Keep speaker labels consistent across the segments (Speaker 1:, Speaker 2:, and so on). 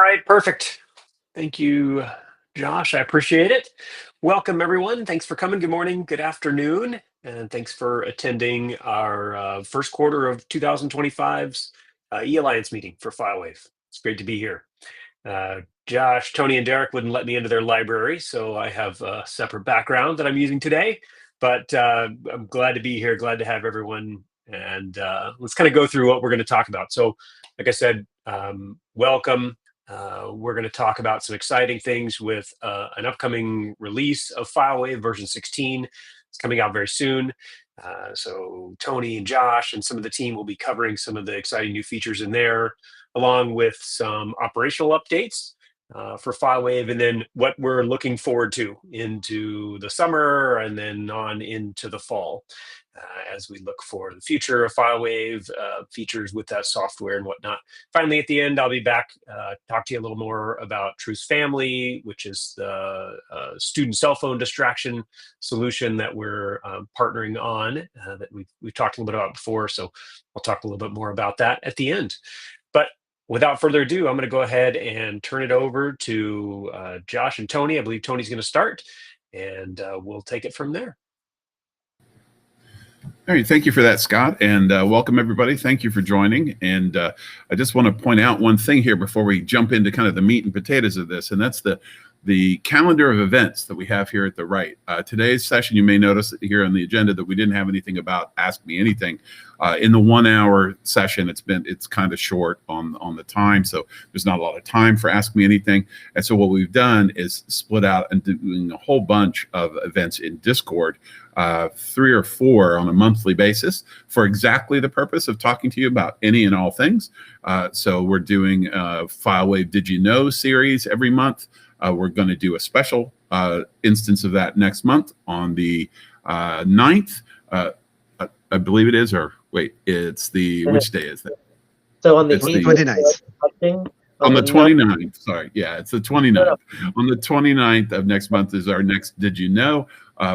Speaker 1: right, perfect. Thank you, Josh. I appreciate it. Welcome, everyone. Thanks for coming. Good morning, good afternoon, and thanks for attending our first quarter of 2025's eAlliance meeting for FileWave. It's great to be here. Josh, Tony, and Derek wouldn't let me into their library, so I have a separate background that I'm using today. But I'm glad to be here, glad to have everyone. And let's kind of go through what we're going to talk about. So, like I said, welcome. We're going to talk about some exciting things with an upcoming release of FileWave version 16. It's coming out very soon. So Tony and Josh and some of the team will be covering some of the exciting new features in there, along with some operational updates for FileWave, and then what we're looking forward to into the summer and then on into the fall as we look for the future of FileWave, features with that software and whatnot. Finally, at the end, I'll be back, talk to you a little more about TRUCE Family, which is the student cell phone distraction solution that we're partnering on that we've talked a little bit about before. So I'll talk a little bit more about that at the end. But without further ado, I'm going to go ahead and turn it over to Josh and Tony. I believe Tony's going to start, and we'll take it from there.
Speaker 2: All right, thank you for that, Scott, and welcome everybody. Thank you for joining. And I just want to point out one thing here before we jump into kind of the meat and potatoes of this, and that's the calendar of events that we have here at the right. Today's session, you may notice here on the agenda that we didn't have anything about Ask Me Anything. In the 1 hour session, it's kind of short on the time, so there's not a lot of time for Ask Me Anything. And so what we've done is split out and doing a whole bunch of events in Discord, 3 or 4 on a monthly basis for exactly the purpose of talking to you about any and all things. So we're doing a FileWave Did You Know series every month. We're going to do a special instance of that next month on the 9th, I believe it is, or wait, it's the, which day is that?
Speaker 3: So on the
Speaker 2: 29th. On the 29th, sorry. Yeah, it's the 29th. On the 29th of next month is our next Did You Know,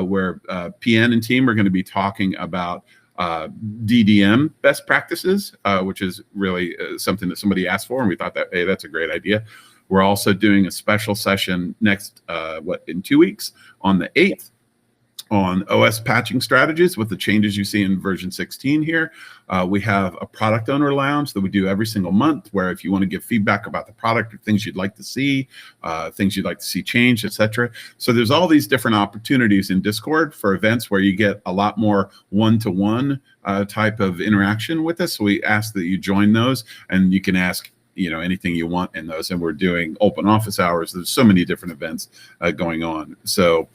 Speaker 2: where PN and team are going to be talking about DDM best practices, which is really something that somebody asked for, and we thought that, hey, that's a great idea. We're also doing a special session next, in 2 weeks on the 8th on OS patching strategies with the changes you see in version 16 here. We have a product owner lounge that we do every single month, where if you want to give feedback about the product or things you'd like to see, things you'd like to see changed, etc. So there's all these different opportunities in Discord for events where you get a lot more one-to-one type of interaction with us. So we ask that you join those, and you can ask anything you want in those. And we're doing open office hours. There's so many different events going on. So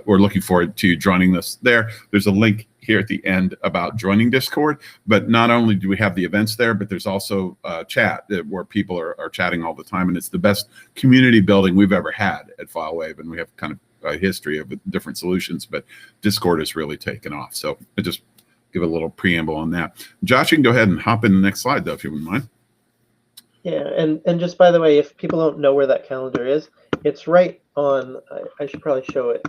Speaker 2: we're looking forward to joining us there. There's a link here at the end about joining Discord, but not only do we have the events there, but there's also chat where people are chatting all the time. And it's the best community building we've ever had at FileWave. And we have kind of a history of different solutions, but Discord has really taken off. So I just give a little preamble on that. Josh, you can go ahead and hop in the next slide though, if you wouldn't mind.
Speaker 3: Yeah, and just by the way, if people don't know where that calendar is, it's right on, I should probably show it.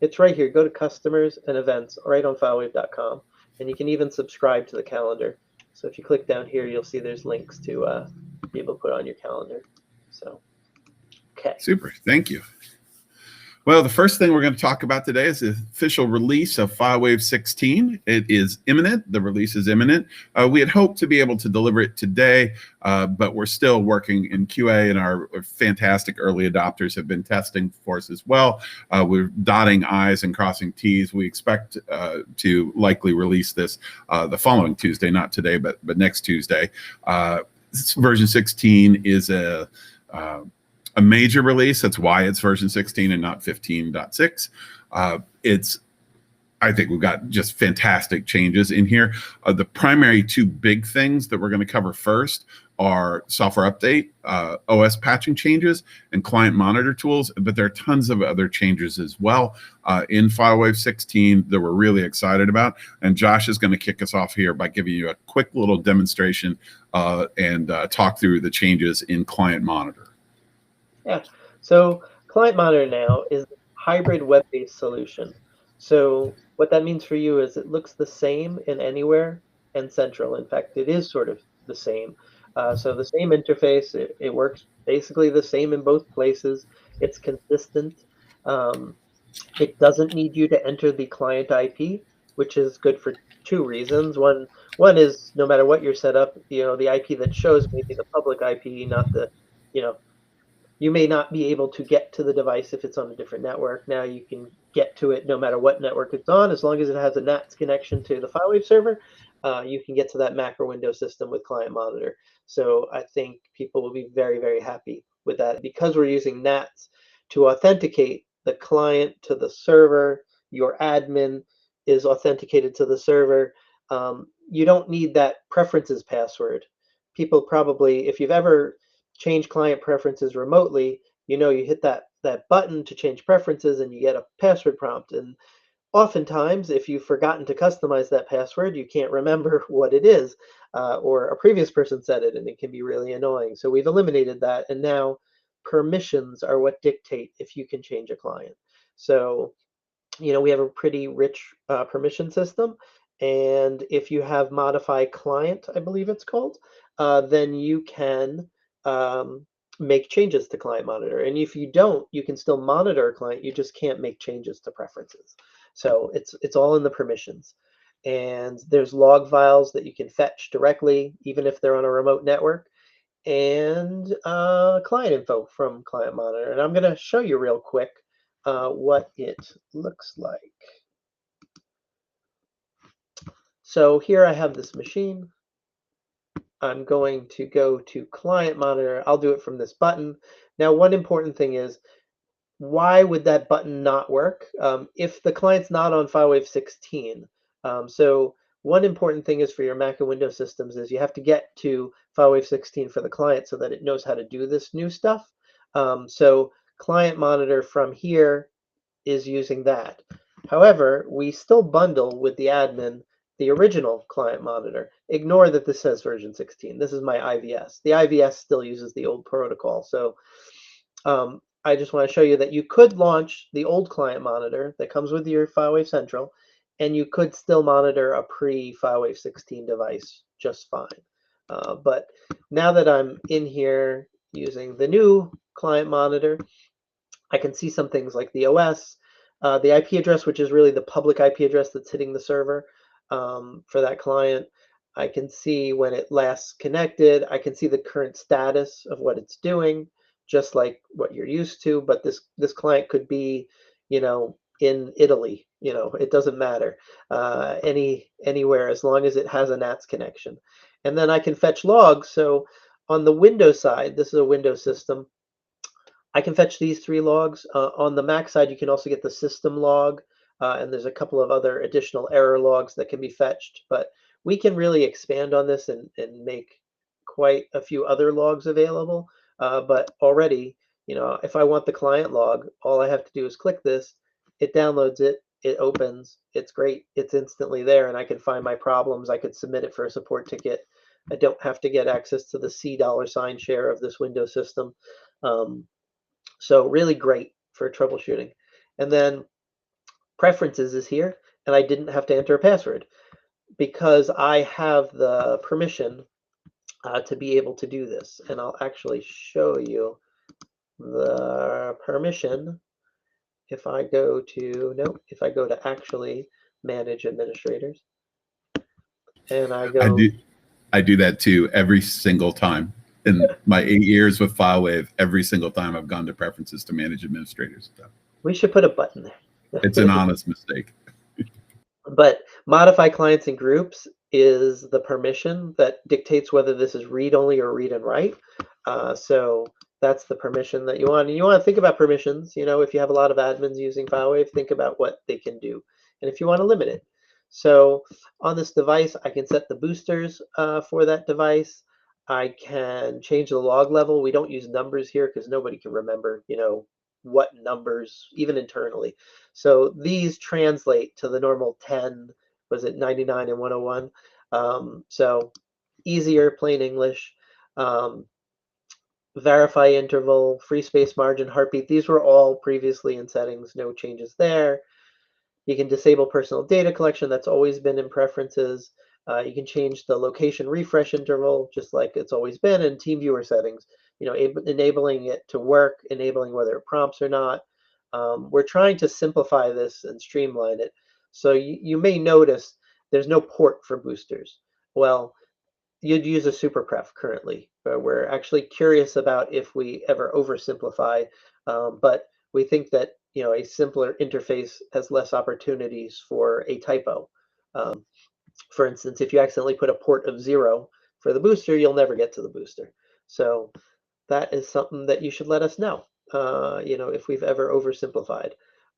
Speaker 3: It's right here. Go to customers and events right on filewave.com, and you can even subscribe to the calendar. So if you click down here, you'll see there's links to be able to put on your calendar. So, okay.
Speaker 2: Super, thank you. Well, the first thing we're going to talk about today is the official release of FileWave 16. It is imminent. The release is imminent. We had hoped to be able to deliver it today, but we're still working in QA, and our fantastic early adopters have been testing for us as well. We're dotting I's and crossing T's. We expect to likely release this the following Tuesday, not today, but next Tuesday. Version 16 is a major release. That's why it's version 16 and not 15.6. I think we've got just fantastic changes in here. The primary 2 big things that we're going to cover first are software update, OS patching changes, and client monitor tools, but there are tons of other changes as well in FileWave 16 that we're really excited about. And Josh is going to kick us off here by giving you a quick little demonstration and talk through the changes in client monitor.
Speaker 3: Yeah, so Client Monitor now is a hybrid web-based solution. So what that means for you is it looks the same in Anywhere and Central. In fact, it is sort of the same. So the same interface, it works basically the same in both places. It's consistent. It doesn't need you to enter the client IP, which is good for two reasons. One is no matter what you're set up, the IP that shows may be the public IP, not the, you know, you may not be able to get to the device if it's on a different network. Now you can get to it no matter what network it's on, as long as it has a NATS connection to the FileWave server. You can get to that Mac or Windows system with Client Monitor. So I think people will be very, very happy with that because we're using NATS to authenticate the client to the server. Your admin is authenticated to the server. You don't need that preferences password. People probably, if you've ever change client preferences remotely, you hit that button to change preferences and you get a password prompt. And oftentimes, if you've forgotten to customize that password, you can't remember what it is, or a previous person said it, and it can be really annoying. So we've eliminated that, and now permissions are what dictate if you can change a client. So we have a pretty rich permission system. And if you have modify client, I believe it's called, then you can make changes to client monitor. And if you don't, you can still monitor a client. You just can't make changes to preferences. So it's all in the permissions. And there's log files that you can fetch directly, even if they're on a remote network, and client info from client monitor. And I'm going to show you real quick what it looks like. So here I have this machine. I'm going to go to client monitor. I'll do it from this button. Now, one important thing is, why would that button not work if the client's not on FileWave 16? So one important thing is for your Mac and Windows systems is you have to get to FileWave 16 for the client so that it knows how to do this new stuff. So client monitor from here is using that. However, we still bundle with the admin the original client monitor. Ignore that this says version 16. This is my IVS. The IVS still uses the old protocol. So I just want to show you that you could launch the old client monitor that comes with your FileWave Central, and you could still monitor a pre-FileWave 16 device just fine. But now that I'm in here using the new client monitor, I can see some things like the OS, the IP address, which is really the public IP address that's hitting the server for that client. I can see when it last connected. I can see the current status of what it's doing, just like what you're used to. But this client could be, in Italy. It doesn't matter anywhere as long as it has a NATS connection. And then I can fetch logs. So on the Windows side, this is a Windows system. I can fetch these 3 logs. On the Mac side, you can also get the system log, and there's a couple of other additional error logs that can be fetched. But we can really expand on this and make quite a few other logs available. But already, if I want the client log, all I have to do is click this. It downloads it. It opens. It's great. It's instantly there, and I can find my problems. I could submit it for a support ticket. I don't have to get access to the $C share of this Windows system. So really great for troubleshooting. And then preferences is here, and I didn't have to enter a password because I have the permission to be able to do this. And I'll actually show you the permission if I go to actually manage administrators. And I
Speaker 2: do that too every single time. In my 8 years with FileWave, every single time I've gone to preferences to manage administrators.
Speaker 3: We should put a button there.
Speaker 2: It's an honest mistake.
Speaker 3: But modify clients and groups is the permission that dictates whether this is read-only or read and write. So that's the permission that you want. And you want to think about permissions. If you have a lot of admins using FileWave, think about what they can do. And if you want to limit it. So on this device, I can set the boosters for that device. I can change the log level. We don't use numbers here because nobody can remember, what numbers, even internally. So these translate to the normal 10, was it 99 and 101? So easier, plain English. Verify interval, free space margin, heartbeat. These were all previously in settings, no changes there. You can disable personal data collection. That's always been in preferences. You can change the location refresh interval just like it's always been in TeamViewer settings. Enabling it to work, enabling whether it prompts or not. We're trying to simplify this and streamline it. So you may notice there's no port for boosters. Well, you'd use a superpref currently, but we're actually curious about if we ever oversimplify. But we think that a simpler interface has less opportunities for a typo. For instance, if you accidentally put a port of 0 for the booster, you'll never get to the booster. So that is something that you should let us know, if we've ever oversimplified.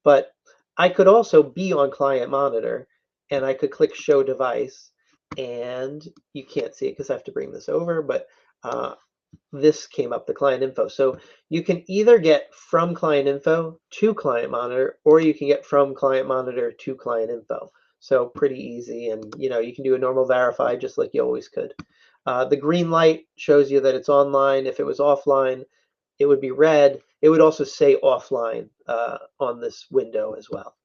Speaker 3: But I could also be on client monitor, and I could click show device, and you can't see it because I have to bring this over, but this came up, the client info. So you can either get from client info to client monitor, or you can get from client monitor to client info. So pretty easy, and you can do a normal verify just like you always could. The green light shows you that it's online. If it was offline, it would be red. It would also say offline on this window as well.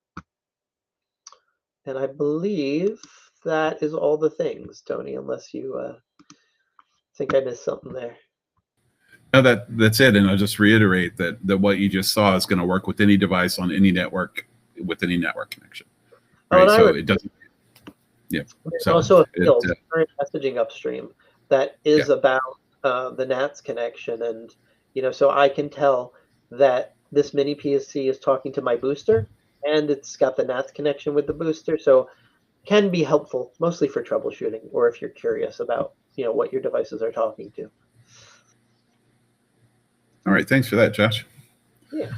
Speaker 3: And I believe that is all the things, Tony, unless you think I missed something there.
Speaker 2: No, that's it. And I'll just reiterate that what you just saw is going to work with any device on any network with any network connection. Right. So it doesn't. Yeah.
Speaker 3: There's
Speaker 2: so
Speaker 3: also a field, current messaging upstream, that is about the NATS connection. And, so I can tell that this mini PSC is talking to my booster, and it's got the NATS connection with the booster. So can be helpful, mostly for troubleshooting, or if you're curious about, what your devices are talking to.
Speaker 2: All right. Thanks for that, Josh.
Speaker 3: Yeah.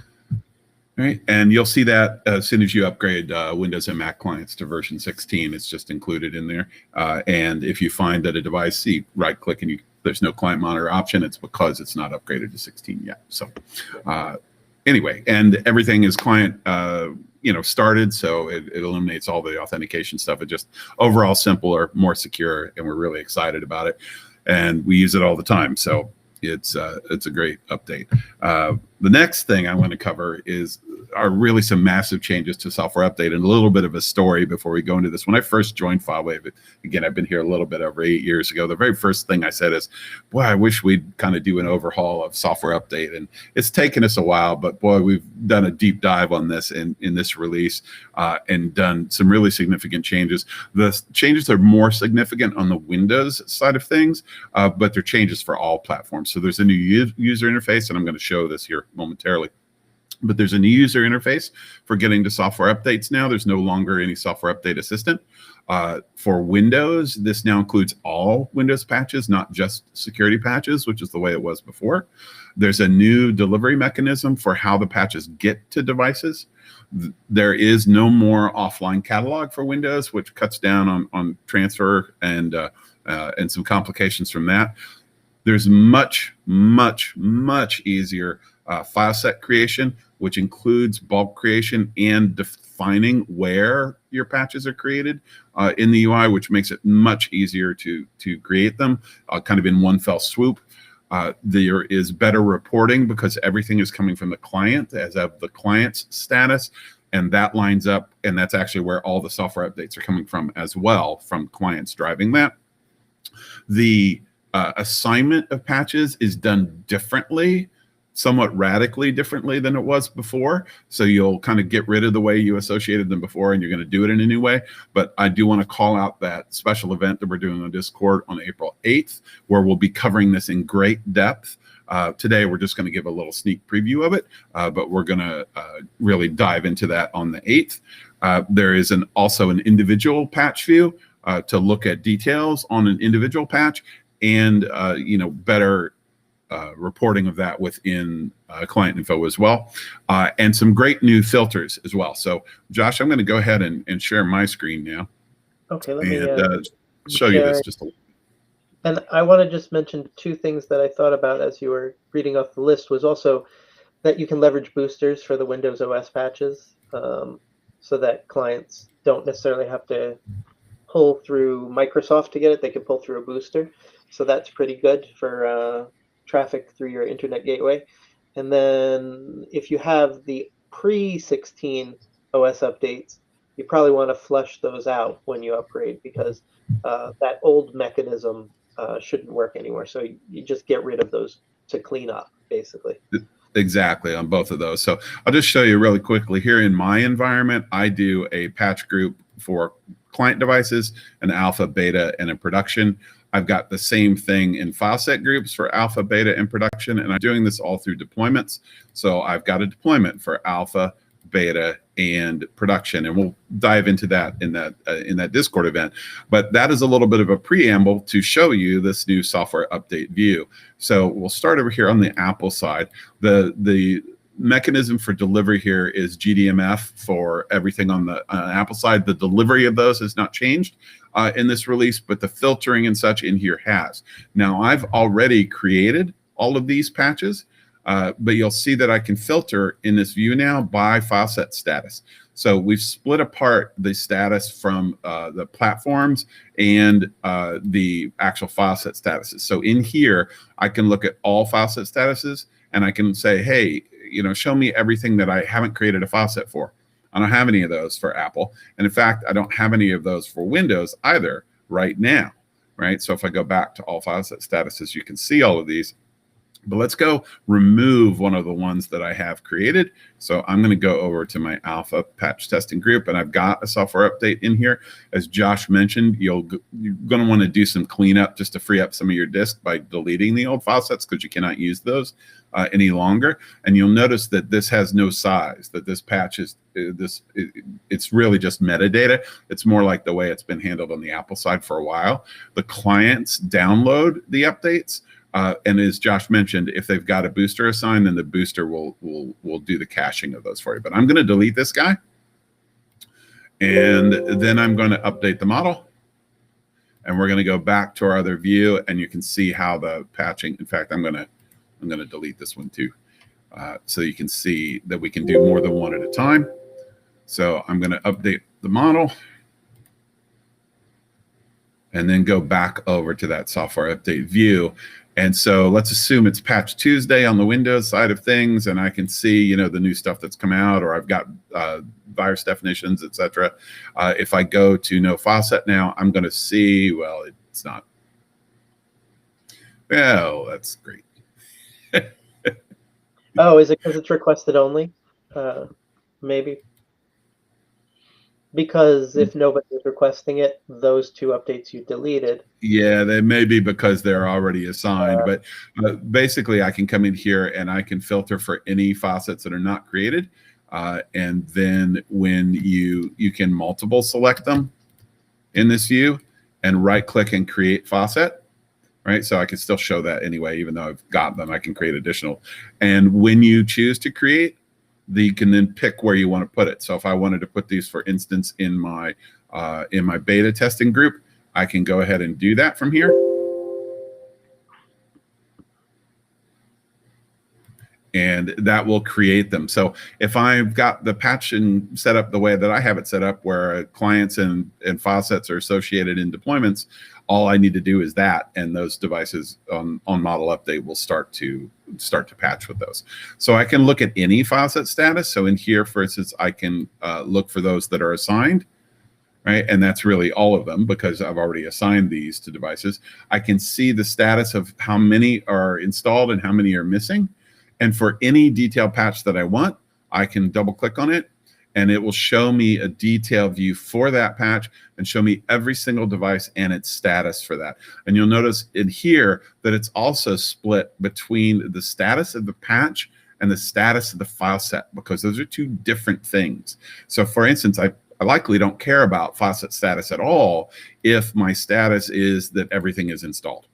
Speaker 2: All right. And you'll see that as soon as you upgrade Windows and Mac clients to version 16, it's just included in there. And if you find that a device, you right click and there's no client monitor option, it's because it's not upgraded to 16 yet. So anyway, and everything is client started, so it eliminates all the authentication stuff. It just overall simpler, more secure, and we're really excited about it. And we use it all the time. So it's a great update. The next thing I want to cover are really some massive changes to software update, and a little bit of a story before we go into this. When I first joined FileWave, again, I've been here a little bit over 8 years ago. The very first thing I said is, boy, I wish we'd kind of do an overhaul of software update. And it's taken us a while, but boy, we've done a deep dive on this in this release and done some really significant changes. The changes are more significant on the Windows side of things, but they're changes for all platforms. So there's a new user interface, and I'm going to show this here momentarily. But there's a new user interface for getting to software updates now. There's no longer any software update assistant. For Windows, this now includes all Windows patches, not just security patches, which is the way it was before. There's a new delivery mechanism for how the patches get to devices. There is no more offline catalog for Windows, which cuts down on transfer and some complications from that. There's much, much, much easier file set creation, which includes bulk creation and defining where your patches are created in the UI, which makes it much easier to create them kind of in one fell swoop. There is better reporting because everything is coming from the client as of the client's status, and that lines up, and that's actually where all the software updates are coming from as well, from clients driving that. The assignment of patches is done differently, somewhat radically differently than it was before. So you'll kind of get rid of the way you associated them before, and you're going to do it in a new way. But I do want to call out that special event that we're doing on Discord on April 8th, where we'll be covering this in great depth. Today, we're just going to give a little sneak preview of it, but we're going to really dive into that on the 8th. There is also an individual patch view to look at details on an individual patch, and better reporting of that within client info as well, and some great new filters as well. So, Josh, I'm going to go ahead and share my screen now.
Speaker 3: Okay, let me
Speaker 2: show you this just a little.
Speaker 3: And I want to just mention two things that I thought about as you were reading off the list, was also that you can leverage boosters for the Windows OS patches, so that clients don't necessarily have to pull through Microsoft to get it. They can pull through a booster. So that's pretty good for traffic through your internet gateway. And then if you have the pre-16 OS updates, you probably want to flush those out when you upgrade, because that old mechanism shouldn't work anymore. So you just get rid of those to clean up, basically.
Speaker 2: Exactly, on both of those. So I'll just show you really quickly here in my environment. I do a patch group for client devices, an alpha, beta, and a production. I've got the same thing in file set groups for alpha, beta, and production, and I'm doing this all through deployments. So I've got a deployment for alpha, beta, and production, and we'll dive into that in that Discord event. But that is a little bit of a preamble to show you this new software update view. So we'll start over here on the Apple side. The mechanism for delivery here is GDMF for everything on the Apple side. The delivery of those has not changed in this release, but the filtering and such in here has. Now, I've already created all of these patches, but you'll see that I can filter in this view now by file set status. So we've split apart the status from the platforms and the actual file set statuses. So in here, I can look at all file set statuses, and I can say, hey, show me everything that I haven't created a file set for. I don't have any of those for Apple. And in fact, I don't have any of those for Windows either right now, right? So if I go back to all file set statuses, you can see all of these. But let's go remove one of the ones that I have created. So I'm going to go over to my alpha patch testing group, and I've got a software update in here. As Josh mentioned, you're going to want to do some cleanup just to free up some of your disk by deleting the old file sets, because you cannot use those any longer. And you'll notice that this has no size, that this patch is it's really just metadata. It's more like the way it's been handled on the Apple side for a while. The clients download the updates. And as Josh mentioned, if they've got a booster assigned, then the booster will do the caching of those for you. But I'm going to delete this guy, and then I'm going to update the model, and we're going to go back to our other view, and you can see how the patching. In fact, I'm going to delete this one too, so you can see that we can do more than one at a time. So I'm going to update the model, and then go back over to that software update view. And so let's assume it's Patch Tuesday on the Windows side of things, and I can see, the new stuff that's come out, or I've got virus definitions, etc. If I go to no file set now, I'm going to see, well, it's not. Oh, that's great.
Speaker 3: Oh, is it because it's requested only? Maybe. Because if nobody is requesting it, those two updates you deleted.
Speaker 2: Yeah, they may be because they're already assigned. But basically, I can come in here and I can filter for any file sets that are not created. And then when you can multiple select them in this view and right-click and create file set. Right, so I can still show that anyway, even though I've got them. I can create additional. And when you choose to create, you can then pick where you want to put it. So if I wanted to put these, for instance, in my beta testing group, I can go ahead and do that from here. And that will create them. So if I've got the patching set up the way that I have it set up, where clients and file sets are associated in deployments, all I need to do is that, and those devices on model update will start to patch with those. So I can look at any file set status. So in here, for instance, I can look for those that are assigned, right? And that's really all of them, because I've already assigned these to devices. I can see the status of how many are installed and how many are missing. And for any detailed patch that I want, I can double click on it, and it will show me a detailed view for that patch and show me every single device and its status for that. And you'll notice in here that it's also split between the status of the patch and the status of the file set, because those are two different things. So for instance, I likely don't care about file set status at all if my status is that everything is installed.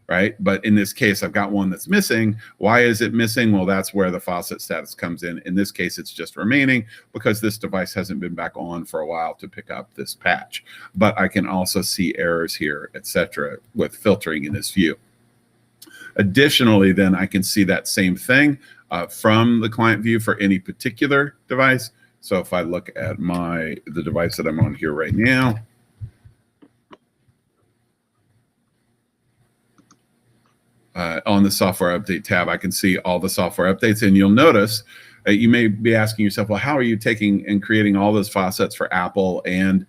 Speaker 2: Right? But in this case, I've got one that's missing. Why is it missing? Well, that's where the file set status comes in. In this case, it's just remaining because this device hasn't been back on for a while to pick up this patch. But I can also see errors here, etc., with filtering in this view. Additionally, then I can see that same thing from the client view for any particular device. So if I look at the device that I'm on here right now, on the software update tab, I can see all the software updates, and you'll notice You may be asking yourself, well, how are you taking and creating all those faucets for Apple and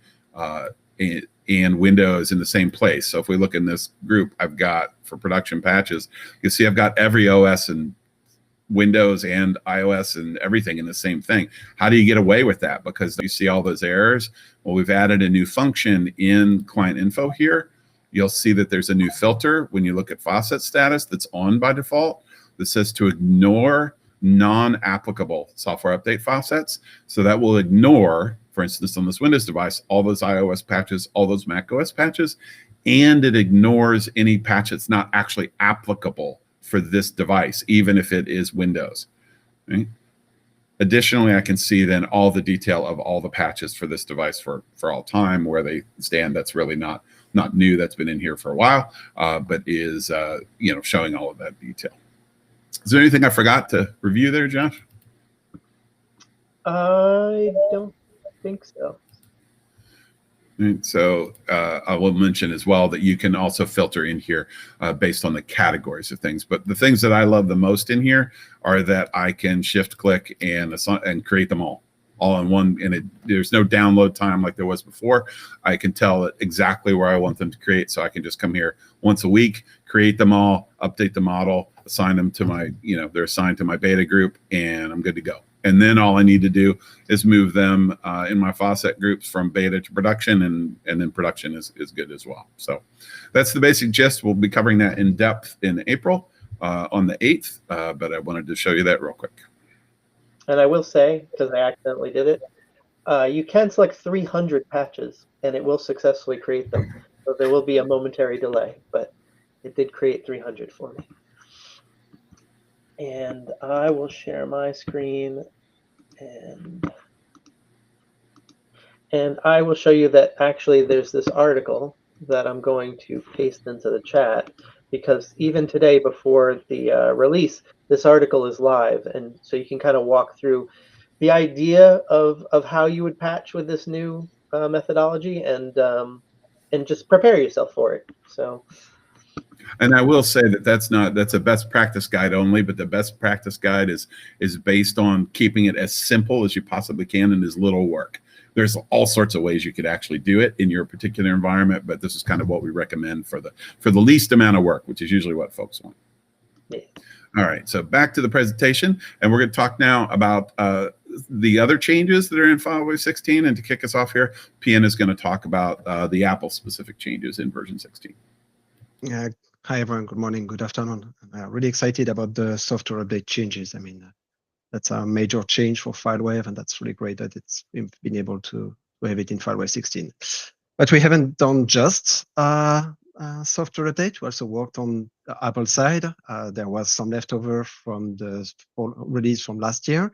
Speaker 2: Windows in the same place? So if we look in this group, I've got for production patches, you see I've got every OS and Windows and iOS and everything in the same thing. How do you get away with that? Because you see all those errors. Well, we've added a new function in client info here. You'll see that there's a new filter when you look at faucet status that's on by default that says to ignore non-applicable software update faucets. So that will ignore, for instance, on this Windows device, all those iOS patches, all those macOS patches, and it ignores any patch that's not actually applicable for this device, even if it is Windows. Right? Additionally, I can see then all the detail of all the patches for this device for all time, where they stand. That's really not new. That's been in here for a while, but is showing all of that detail. Is there anything I forgot to review there, Josh?
Speaker 3: I don't think so.
Speaker 2: Right. So I will mention as well that you can also filter in here based on the categories of things. But the things that I love the most in here are that I can shift click and create them all in one. And there's no download time like there was before. I can tell it exactly where I want them to create. So I can just come here once a week, create them all, update the model, assign them to my, they're assigned to my beta group, and I'm good to go. And then all I need to do is move them in my faucet groups from beta to production, and then production is good as well. So that's the basic gist. We'll be covering that in depth in April on the 8th, but I wanted to show you that real quick.
Speaker 3: And I will say, because I accidentally did it, you can select 300 patches, and it will successfully create them. So there will be a momentary delay, but it did create 300 for me. And I will share my screen, and I will show you that actually there's this article that I'm going to paste into the chat, because even today before the release, this article is live, and so you can kind of walk through the idea of how you would patch with this new methodology, and just prepare yourself for it. So.
Speaker 2: And I will say that that's a best practice guide only, but the best practice guide is based on keeping it as simple as you possibly can and as little work. There's all sorts of ways you could actually do it in your particular environment, but this is kind of what we recommend for the least amount of work, which is usually what folks want.
Speaker 3: Yeah. All
Speaker 2: right, so back to the presentation, and we're going to talk now about the other changes that are in FileWave 16. And to kick us off here, PN is going to talk about the Apple specific changes in version 16.
Speaker 4: Yeah. Hi, everyone. Good morning. Good afternoon. I'm really excited about the software update changes. I mean, that's a major change for FileWave, and that's really great that it's been able to have it in FileWave 16. But we haven't done just software update. We also worked on the Apple side. There was some leftover from the release from last year.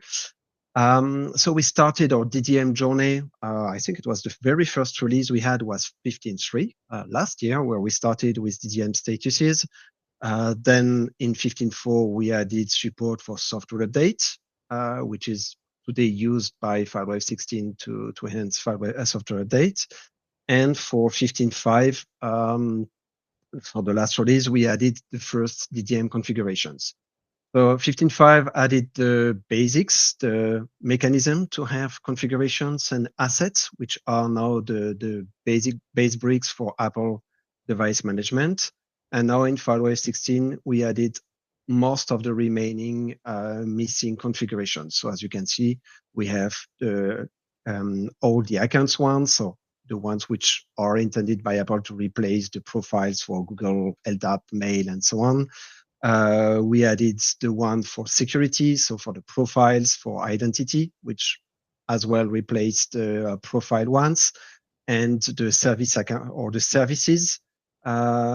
Speaker 4: So we started our DDM journey. I think it was the very first release we had was 15.3 last year, where we started with DDM statuses. Then in 15.4, we added support for software update, which is today used by FileWave 16 to enhance FileWave software update. And for 15.5, for the last release, we added the first DDM configurations. So 15.5 added the basics, the mechanism to have configurations and assets, which are now the base bricks for Apple device management. And now in FileWave 16, we added most of the remaining missing configurations. So as you can see, we have all the accounts ones, so the ones which are intended by Apple to replace the profiles for Google, LDAP, Mail, and so on. We added the one for security, so for the profiles for identity, which as well replaced the profile ones, and the service account or the services,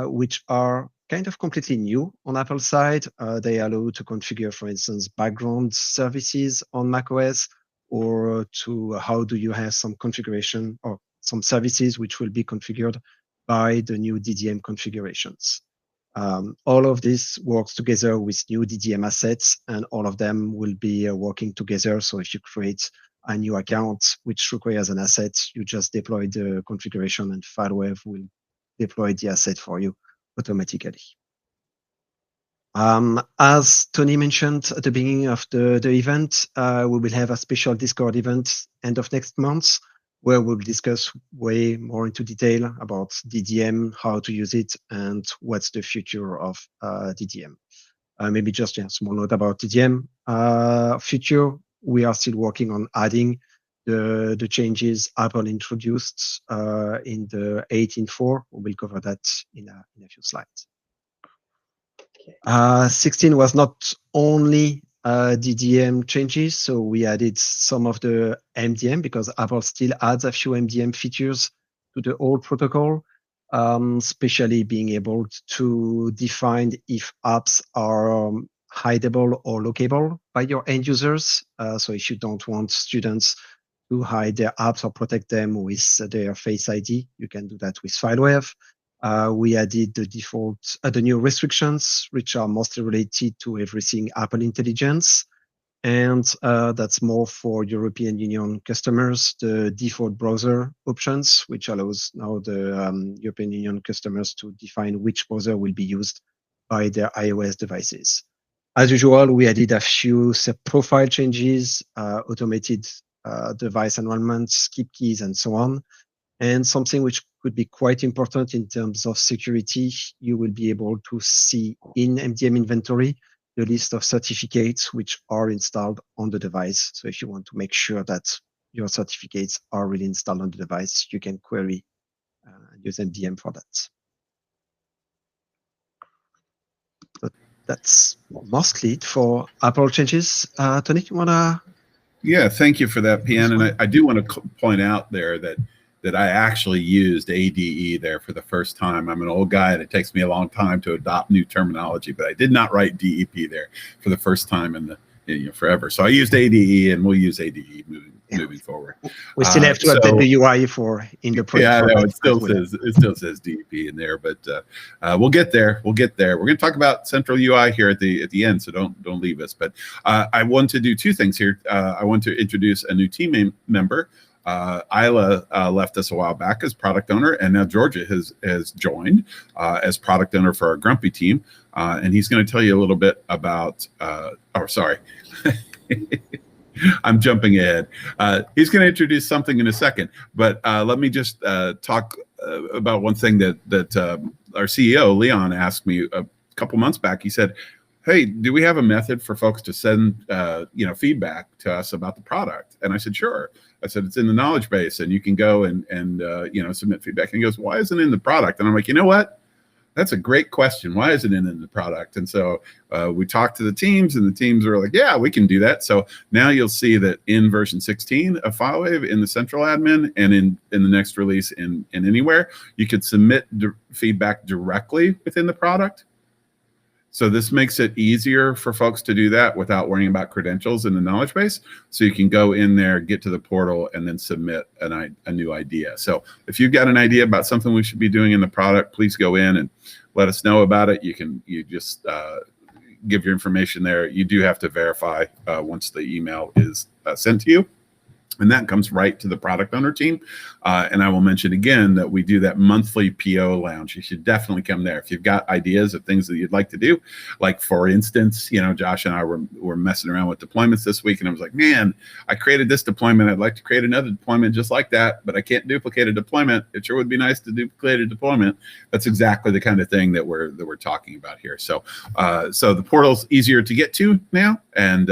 Speaker 4: which are kind of completely new on Apple side. They allow to configure, for instance, background services on macOS, or to how do you have some configuration or some services which will be configured by the new DDM configurations. All of this works together with new DDM assets, and all of them will be working together. So if you create a new account which requires an asset, you just deploy the configuration, and FileWave will deploy the asset for you automatically. As Tony mentioned at the beginning of the event, we will have a special Discord event end of next month, where we'll discuss way more into detail about DDM, how to use it, and what's the future of DDM. Maybe just a small note about DDM future. We are still working on adding the changes Apple introduced in the 18.4. We will cover that in a few slides. 16 was not only DDM changes, so we added some of the MDM because Apple still adds a few MDM features to the old protocol, especially being able to define if apps are hideable or lockable by your end users. So if you don't want students to hide their apps or protect them with their Face ID, you can do that with FileWave. We added the default, the new restrictions, which are mostly related to everything Apple Intelligence. And that's more for European Union customers, the default browser options, which allows now the European Union customers to define which browser will be used by their iOS devices. As usual, we added a few profile changes, automated device environment, skip keys, and so on. And something which could be quite important in terms of security, you will be able to see in MDM inventory the list of certificates which are installed on the device. So if you want to make sure that your certificates are really installed on the device, you can query and use MDM for that. So that's mostly it for Apple changes. Tony, you want to?
Speaker 2: Yeah, thank you for that, PN. And I do want to point out there that I actually used ADE there for the first time. I'm an old guy and it takes me a long time to adopt new terminology, but I did not write DEP there for the first time in the forever. So I used ADE and we'll use ADE moving forward.
Speaker 4: We still have to update the UI in the project.
Speaker 2: Yeah, no, it still says DEP in there, but we'll get there. We'll get there. We're going to talk about central UI here at the end, so don't leave us. But I want to do two things here. I want to introduce a new team member. Isla left us a while back as product owner, and now Georgia has joined as product owner for our Grumpy team, and he's going to tell you a little bit about. Oh, sorry, I'm jumping ahead. He's going to introduce something in a second, but let me just talk about one thing that our CEO Leon asked me a couple months back. He said, "Hey, do we have a method for folks to send feedback to us about the product?" And I said, "Sure." I said, "It's in the knowledge base, and you can go and submit feedback." And he goes, "Why isn't it in the product?" And I'm like, you know what? That's a great question. Why isn't it in the product? And so we talked to the teams, and the teams were like, "Yeah, we can do that." So now you'll see that in version 16 of FileWave, in the central admin, and in the next release in Anywhere, you could submit feedback directly within the product. So this makes it easier for folks to do that without worrying about credentials in the knowledge base. So you can go in there, get to the portal, and then submit a new idea. So if you've got an idea about something we should be doing in the product, please go in and let us know about it. You just give your information there. You do have to verify once the email is sent to you. And that comes right to the product owner team. And I will mention again that we do that monthly PO lounge. You should definitely come there. If you've got ideas of things that you'd like to do, like for instance, Josh and I were messing around with deployments this week, and I was like, man, I created this deployment. I'd like to create another deployment just like that, but I can't duplicate a deployment. It sure would be nice to duplicate a deployment. That's exactly the kind of thing that we're talking about here. So so the portal's easier to get to now. And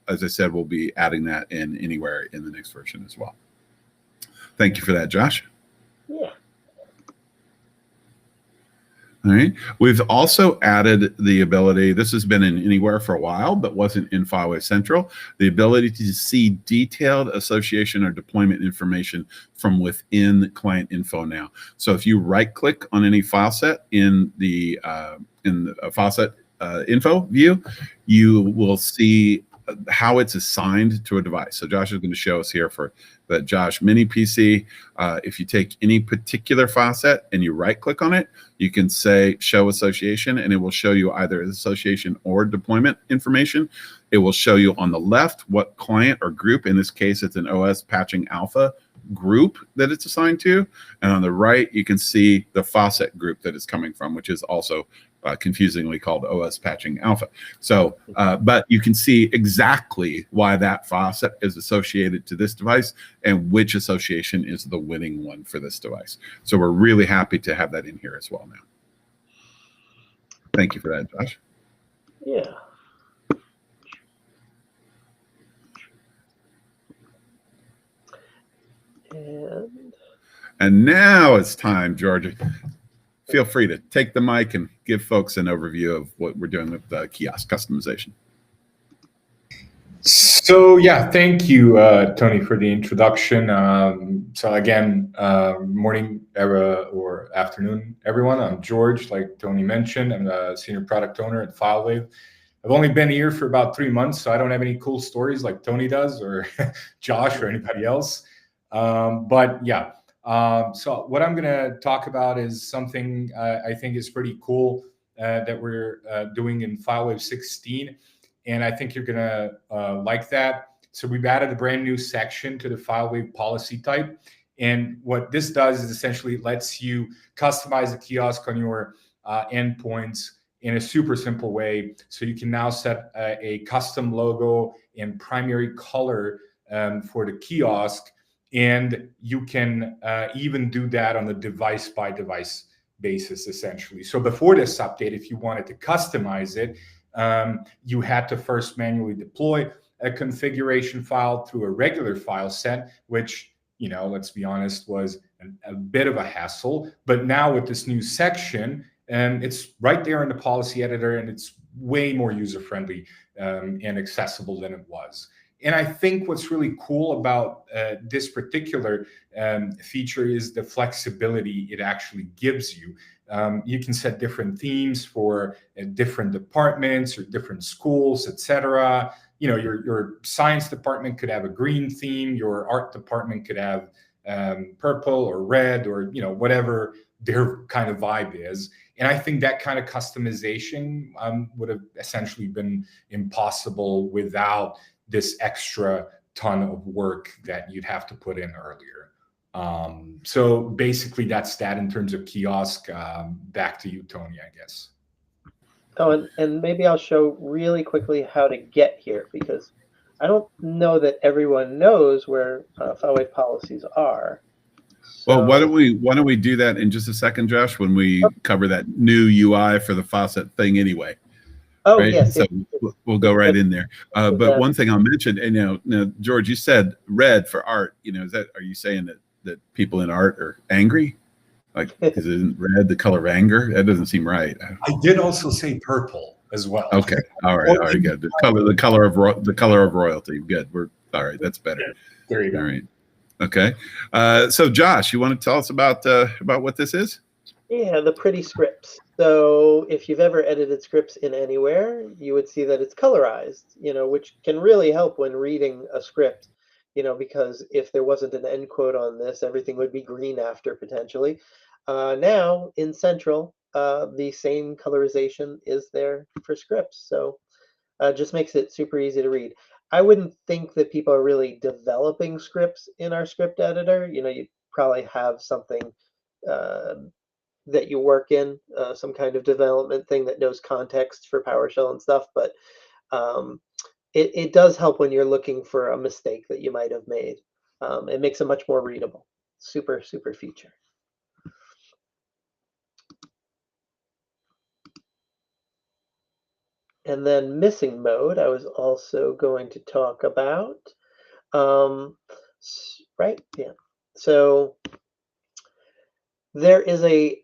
Speaker 2: as I said, we'll be adding that in Anywhere in the next version as well. Thank you for that, Josh.
Speaker 3: Yeah.
Speaker 2: All right. We've also added the ability, this has been in Anywhere for a while, but wasn't in FileWave Central, the ability to see detailed association or deployment information from within client info now. So if you right click on any file set in the file set info view, you will see how it's assigned to a device. So Josh is going to show us here for the Josh Mini PC. If you take any particular file set and you right click on it, you can say show association, and it will show you either association or deployment information. It will show you on the left what client or group, in this case it's an OS patching alpha group that it's assigned to, and on the right you can see the faucet group that it's coming from, which is also confusingly called OS Patching Alpha. So, but you can see exactly why that faucet is associated to this device and which association is the winning one for this device. So we're really happy to have that in here as well now. Thank you for that, Josh.
Speaker 3: Yeah.
Speaker 2: And now it's time, Georgia. Feel free to take the mic and give folks an overview of what we're doing with kiosk customization.
Speaker 5: So yeah, thank you, Tony, for the introduction. So again, morning or afternoon, everyone. I'm George, like Tony mentioned. I'm the senior product owner at FileWave. I've only been here for about 3 months, so I don't have any cool stories like Tony does or Josh or anybody else. But yeah, so what I'm going to talk about is something I think is pretty cool that we're doing in FileWave 16. And I think you're going to like that. So we've added a brand new section to the FileWave policy type. And what this does is essentially lets you customize the kiosk on your endpoints in a super simple way. So you can now set a custom logo and primary color for the kiosk. And you can even do that on a device by device basis, essentially. So before this update, if you wanted to customize it, you had to first manually deploy a configuration file through a regular file set, which, you know, let's be honest, was a bit of a hassle. But now with this new section, it's right there in the policy editor, and it's way more user-friendly and accessible than it was. And I think what's really cool about this particular feature is the flexibility it actually gives you. You can set different themes for different departments or different schools, etc. You know, your science department could have a green theme. Your art department could have purple or red, or, you know, whatever their kind of vibe is. And I think that kind of customization would have essentially been impossible without this extra ton of work that you'd have to put in earlier. So basically that's that in terms of kiosk. Back to you, Tony, I guess.
Speaker 3: Oh, and maybe I'll show really quickly how to get here, because I don't know that everyone knows where FileWave policies are. So,
Speaker 2: well, why don't we do that in just a second, Josh, when we cover that new UI for the faucet thing anyway.
Speaker 3: Oh,
Speaker 2: right?
Speaker 3: yes.
Speaker 2: So we'll go right in there. But one thing I'll mention, and now, George, you said red for art. You know, are you saying that people in art are angry? Like, isn't red the color of anger? That doesn't seem right.
Speaker 5: I did also say purple as well.
Speaker 2: Okay, all right, good. The color of royalty. Good. We're all right. That's better.
Speaker 5: Yeah, there you go.
Speaker 2: All right. Okay. So, Josh, you want to tell us about what this is?
Speaker 3: Yeah, the pretty scripts. So if you've ever edited scripts in Anywhere, you would see that it's colorized, you know, which can really help when reading a script, you know, because if there wasn't an end quote on this, everything would be green after potentially. Now in Central, the same colorization is there for scripts. So just makes it super easy to read. I wouldn't think that people are really developing scripts in our script editor. You know, you probably have something that you work in, some kind of development thing that knows context for PowerShell and stuff, but it does help when you're looking for a mistake that you might have made. It makes it much more readable. Super, super feature. And then missing mode, I was also going to talk about. Right, yeah. So there is a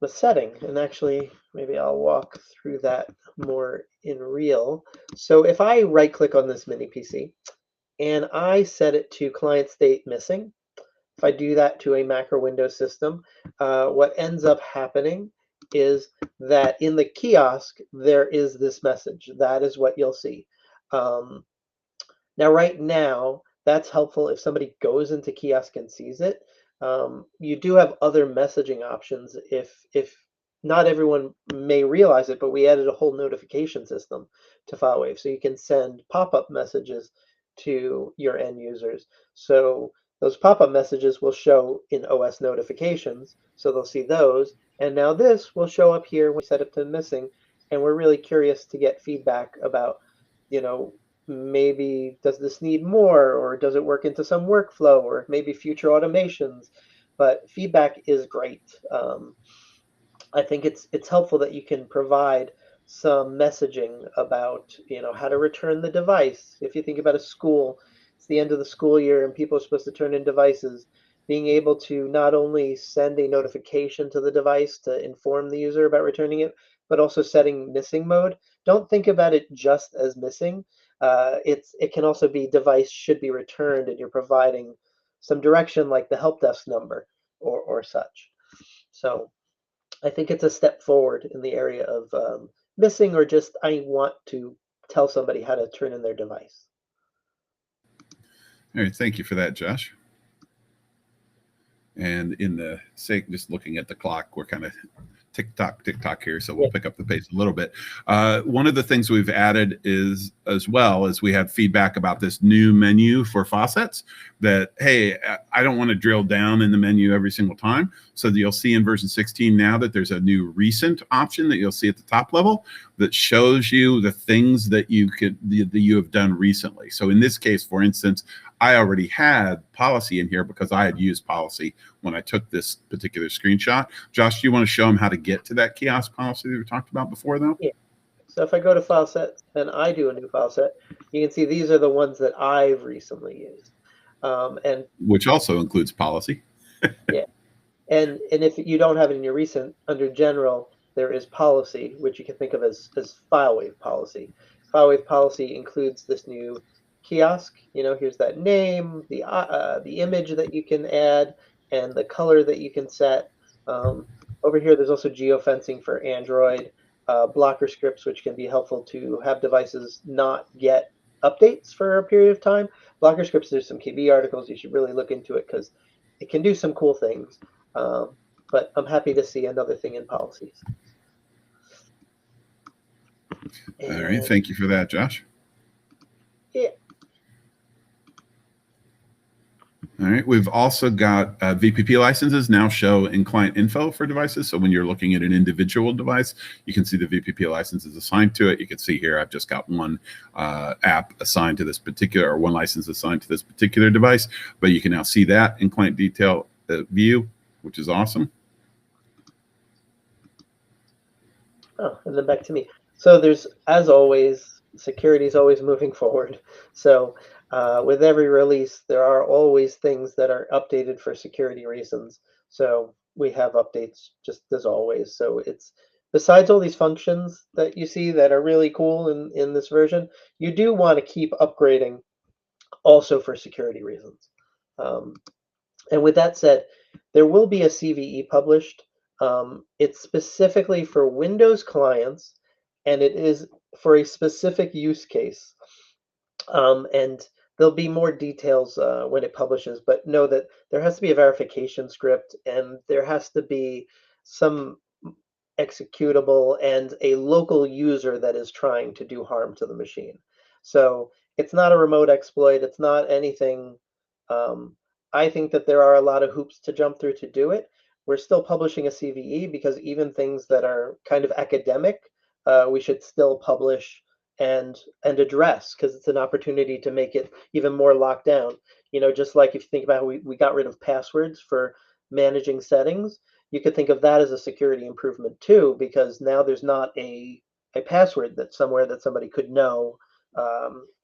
Speaker 3: setting, and actually maybe I'll walk through that more in real. So if I right click on this mini PC and I set it to client state missing, if I do that to a Mac or Windows system, what ends up happening is that in the kiosk there is this message. That is what you'll see. Now right now that's helpful if somebody goes into kiosk and sees it. You do have other messaging options if not everyone may realize it, but we added a whole notification system to FileWave, so you can send pop-up messages to your end users. So those pop-up messages will show in OS notifications, so they'll see those, And now this will show up here when we set it to missing. And we're really curious to get feedback about, maybe does this need more, or does it work into some workflow, or maybe future automations. But feedback is great. I think it's helpful that you can provide some messaging about how to return the device. If you think about a school, it's the end of the school year and people are supposed to turn in devices. Being able to not only send a notification to the device to inform the user about returning it, but also setting missing mode. Don't think about it just as missing. It can also be device should be returned, and you're providing some direction like the help desk number or such. So I think it's a step forward in the area of missing, or just I want to tell somebody how to turn in their device.
Speaker 2: All right, thank you for that, Josh. And in the sake, just looking at the clock, we're kind of tick-tock here, so we'll pick up the pace a little bit. One of the things we've added is, as well as we had feedback about this new menu for faucets, that, hey, I don't want to drill down in the menu every single time. So you'll see in version 16 now that there's a new recent option that you'll see at the top level that shows you the things that you have done recently. So in this case, for instance, I already had policy in here because I had used policy when I took this particular screenshot. Josh, do you want to show them how to get to that kiosk policy that we talked about before, though?
Speaker 3: Yeah. So if I go to file set and I do a new file set, you can see these are the ones that I've recently used. And
Speaker 2: which also includes policy.
Speaker 3: Yeah. And if you don't have it in your recent, under general, there is policy, which you can think of as FileWave policy. FileWave policy includes this new kiosk. Here's that name, the image that you can add, and the color that you can set. Over here, there's also geofencing for Android, blocker scripts, which can be helpful to have devices not get updates for a period of time. Blocker scripts, there's some KB articles. You should really look into it because it can do some cool things. But I'm happy to see another thing in policies.
Speaker 2: All right, thank you for that, Josh.
Speaker 3: Yeah.
Speaker 2: All right, we've also got VPP licenses now show in client info for devices. So when you're looking at an individual device, you can see the VPP licenses assigned to it. You can see here, I've just got one app assigned to this particular, or one license assigned to this particular device, but you can now see that in client detail view, which is awesome.
Speaker 3: Oh, and then back to me. So there's, as always, security is always moving forward. So with every release, there are always things that are updated for security reasons. So we have updates just as always. So it's, besides all these functions that you see that are really cool in this version, you do want to keep upgrading also for security reasons. And with that said, there will be a CVE published. It's specifically for Windows clients, and it is for a specific use case. And there'll be more details when it publishes, but know that there has to be a verification script, and there has to be some executable and a local user that is trying to do harm to the machine. So it's not a remote exploit. It's not anything. I think that there are a lot of hoops to jump through to do it. We're still publishing a CVE because even things that are kind of academic, we should still publish and address, because it's an opportunity to make it even more locked down. Just like if you think about we got rid of passwords for managing settings, you could think of that as a security improvement too, because now there's not a password that's somewhere that somebody could know.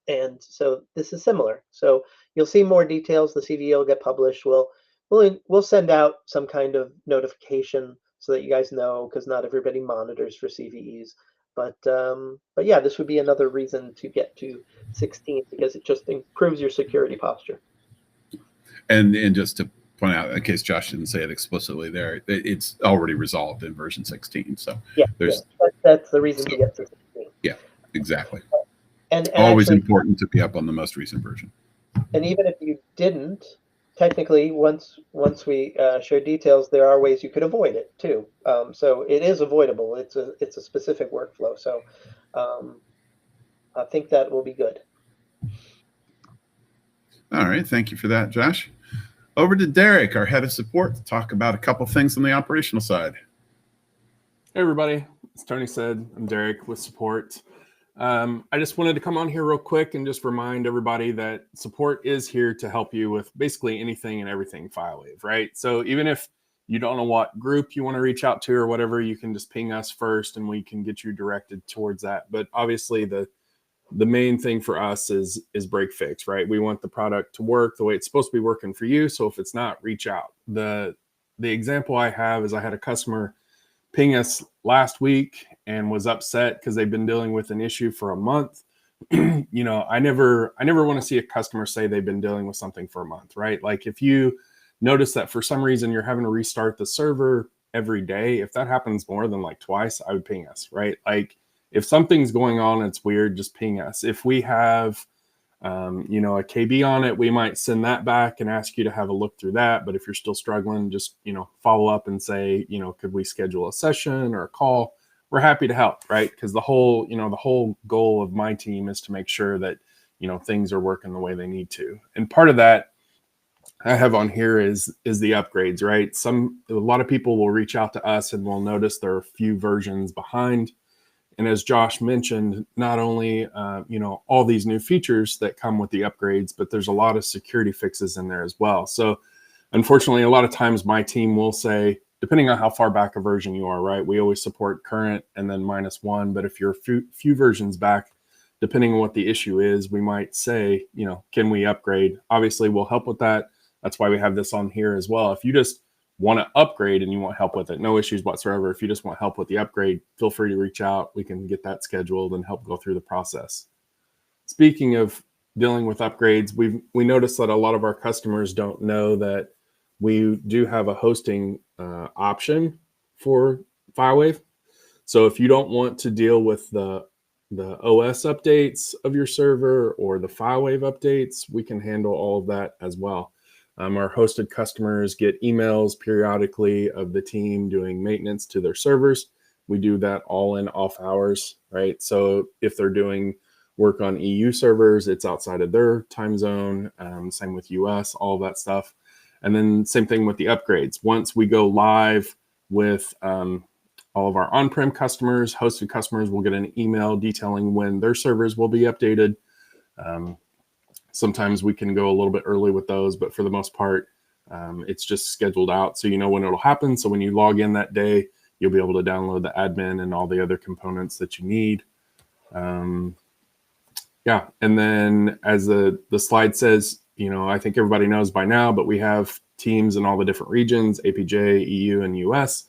Speaker 3: And so this is similar. So you'll see more details. The CVE will get published. We'll send out some kind of notification so that you guys know, because not everybody monitors for CVEs. But yeah, this would be another reason to get to 16, because it just improves your security posture.
Speaker 2: And just to point out, in case Josh didn't say it explicitly there, it's already resolved in version 16. So
Speaker 3: yeah, that's the reason to get to 16.
Speaker 2: Yeah, exactly.
Speaker 3: And
Speaker 2: always
Speaker 3: actually, important
Speaker 2: to be up on the most recent version.
Speaker 3: And even if you didn't, technically, once we share details, there are ways you could avoid it too. So it is avoidable. It's a specific workflow. So I think that will be good.
Speaker 2: All right, thank you for that, Josh. Over to Derek, our head of support, to talk about a couple things on the operational side.
Speaker 6: Hey everybody, as Tony said, I'm Derek with support. I just wanted to come on here real quick and just remind everybody that support is here to help you with basically anything and everything FileWave, right? So even if you don't know what group you want to reach out to or whatever, you can just ping us first and we can get you directed towards that. But obviously the main thing for us is break fix, right? We want the product to work the way it's supposed to be working for you. So if it's not, reach out. The example I have is I had a customer ping us last week and was upset because they've been dealing with an issue for a month. You know, I never want to see a customer say they've been dealing with something for a month, right? Like if you notice that for some reason you're having to restart the server every day, if that happens more than like twice, I would ping us, right? Like if something's going on, it's weird, just ping us. If we have you know, a KB on it, we might send that back and ask you to have a look through that. But if you're still struggling, just, you know, follow up and say, you know, could we schedule a session or a call? We're happy to help, right? Because the whole, you know, the whole goal of my team is to make sure that, you know, things are working the way they need to. And part of that I have on here is the upgrades, right? A lot of people will reach out to us and will notice there are a few versions behind. And as Josh mentioned, not only you know, all these new features that come with the upgrades, but there's a lot of security fixes in there as well. So unfortunately, a lot of times my team will say, depending on how far back a version you are, right? We always support current and then -1. But if you're a few versions back, depending on what the issue is, we might say, you know, can we upgrade? Obviously, we'll help with that. That's why we have this on here as well. If you just want to upgrade and you want help with it, no issues whatsoever. If you just want help with the upgrade, feel free to reach out. We can get that scheduled and help go through the process. Speaking of dealing with upgrades, we noticed that a lot of our customers don't know that we do have a hosting option for FileWave. So if you don't want to deal with the OS updates of your server or the FileWave updates, we can handle all of that as well. Our hosted customers get emails periodically of the team doing maintenance to their servers. We do that all in off hours, right? So if they're doing work on EU servers, it's outside of their time zone. Same with US, all of that stuff. And then same thing with the upgrades. Once we go live with all of our on-prem customers, hosted customers will get an email detailing when their servers will be updated. Sometimes we can go a little bit early with those, but for the most part, it's just scheduled out. So you know when it'll happen. So when you log in that day, you'll be able to download the admin and all the other components that you need. Yeah, and then as the slide says, you know, I think everybody knows by now, but we have teams in all the different regions, APJ, EU, and US.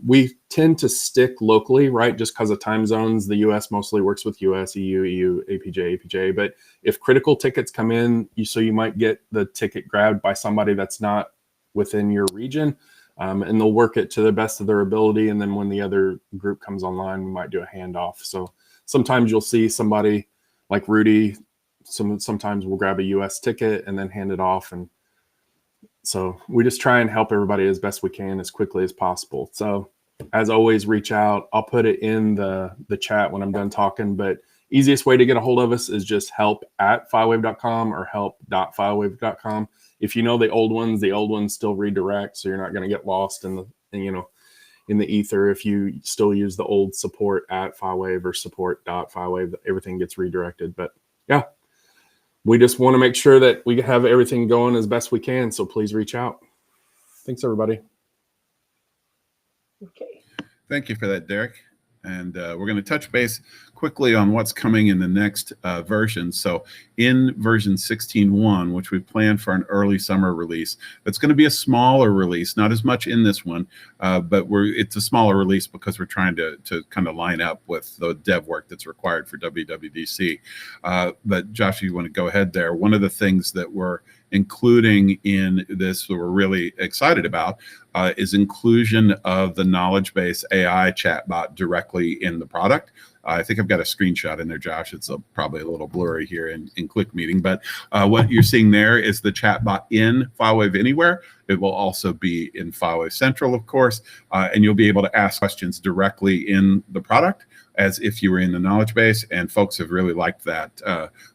Speaker 6: We tend to stick locally, right? Just because of time zones. The US mostly works with US, EU, APJ. But if critical tickets come in, you might get the ticket grabbed by somebody that's not within your region, and they'll work it to the best of their ability. And then when the other group comes online, we might do a handoff. So sometimes you'll see somebody like Rudy. Sometimes we'll grab a US ticket and then hand it off. And so we just try and help everybody as best we can as quickly as possible. So as always, reach out. I'll put it in the chat when I'm done talking, but easiest way to get a hold of us is just help@filewave.com or help.filewave.com. If you know the old ones still redirect, so you're not going to get lost in the ether. If you still use the old support@filewave or support.filewave, everything gets redirected. But yeah, we just want to make sure that we have everything going as best we can. So please reach out. Thanks, everybody.
Speaker 3: Okay.
Speaker 2: Thank you for that, Derek. And we're going to touch base quickly on what's coming in the next version. So in version 16.1, which we planned for an early summer release, that's going to be a smaller release, not as much in this one, but it's a smaller release because we're trying to kind of line up with the dev work that's required for WWDC. But Josh, you want to go ahead there. One of the things that we're including in this that we're really excited about is inclusion of the knowledge base AI chatbot directly in the product. I think I've got a screenshot in there, Josh. It's probably a little blurry here in ClickMeeting, but what you're seeing there is the chatbot in FileWave Anywhere. It will also be in FileWave Central, of course, and you'll be able to ask questions directly in the product as if you were in the knowledge base, and folks have really liked that.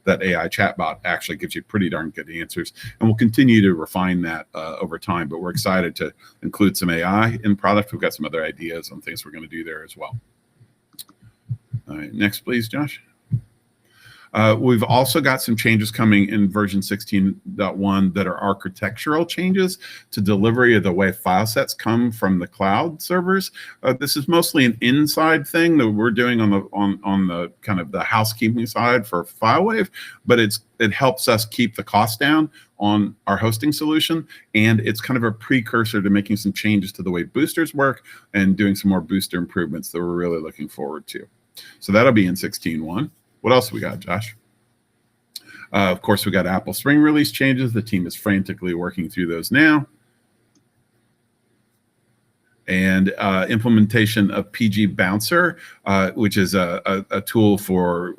Speaker 2: That AI chatbot actually gives you pretty darn good answers, and we'll continue to refine that over time, but we're excited to include some AI in product. We've got some other ideas on things we're going to do there as well. All right, next please, Josh. We've also got some changes coming in version 16.1 that are architectural changes to delivery of the way file sets come from the cloud servers. This is mostly an inside thing that we're doing on the kind of the housekeeping side for FileWave, but it helps us keep the cost down on our hosting solution, and it's kind of a precursor to making some changes to the way boosters work and doing some more booster improvements that we're really looking forward to. So that'll be in 16.1. What else we got, Josh? Of course, we got Apple Spring release changes. The team is frantically working through those now. And implementation of PG Bouncer, which is a tool for